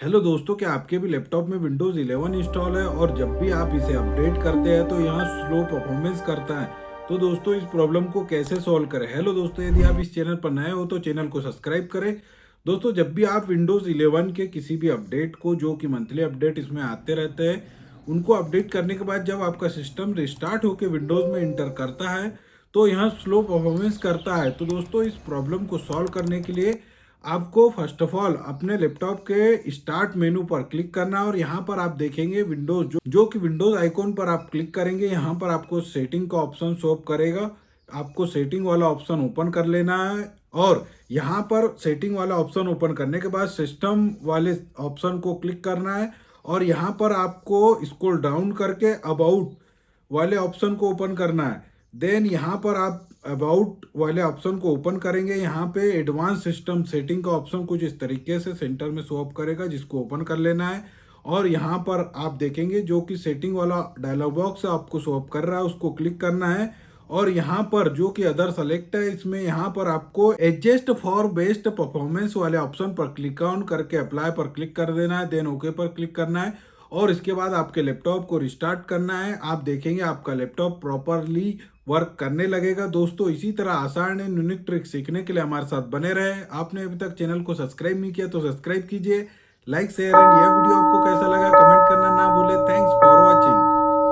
Hello दोस्तों, क्या आपके भी लैपटॉप में विंडोज़ 11 इंस्टॉल है और जब भी आप इसे अपडेट करते हैं तो यहाँ स्लो परफॉर्मेंस करता है। तो दोस्तों, इस प्रॉब्लम को कैसे सॉल्व करें। हेलो दोस्तों, यदि आप इस चैनल पर नए हो तो चैनल को सब्सक्राइब करें। दोस्तों, जब भी आप विंडोज़ 11 के किसी भी अपडेट को, जो कि मंथली अपडेट इसमें आते रहते हैं, उनको अपडेट करने के बाद जब आपका सिस्टम रिस्टार्ट होकर विंडोज़ में इंटर करता है तो यहाँ स्लो परफॉर्मेंस करता है। तो दोस्तों, इस प्रॉब्लम को सॉल्व करने के लिए आपको फर्स्ट ऑफ ऑल अपने लैपटॉप के स्टार्ट मेनू पर क्लिक करना है और यहाँ पर आप देखेंगे विंडोज, जो कि विंडोज आइकॉन पर आप क्लिक करेंगे। यहाँ पर आपको सेटिंग का ऑप्शन शो अप करेगा। आपको सेटिंग वाला ऑप्शन ओपन कर लेना है और यहाँ पर सेटिंग वाला ऑप्शन ओपन करने के बाद सिस्टम वाले ऑप्शन को क्लिक करना है और यहाँ पर आपको स्क्रॉल डाउन करके अबाउट वाले ऑप्शन को ओपन करना है। देन यहाँ पर आप अबाउट वाले ऑप्शन को ओपन करेंगे। यहाँ पे एडवांस सिस्टम सेटिंग का ऑप्शन कुछ इस तरीके से सेंटर में शो अप करेगा, जिसको ओपन कर लेना है और यहाँ पर आप देखेंगे जो कि सेटिंग वाला डायलॉग बॉक्स आपको शो अप कर रहा है, उसको क्लिक करना है और यहाँ पर जो कि अदर सेलेक्ट है, इसमें यहाँ पर आपको एडजस्ट फॉर बेस्ट परफॉर्मेंस वाले ऑप्शन पर क्लिक ऑन करके अप्लाई पर क्लिक कर देना है। देन ओके पर क्लिक करना है और इसके बाद आपके लैपटॉप को रिस्टार्ट करना है। आप देखेंगे आपका लैपटॉप प्रॉपरली वर्क करने लगेगा। दोस्तों, इसी तरह आसान एंड यूनिक ट्रिक सीखने के लिए हमारे साथ बने रहे। आपने अभी तक चैनल को सब्सक्राइब नहीं किया तो सब्सक्राइब कीजिए। लाइक शेयर एंड यह वीडियो आपको कैसा लगा कमेंट करना ना भूले। Thanks for watching.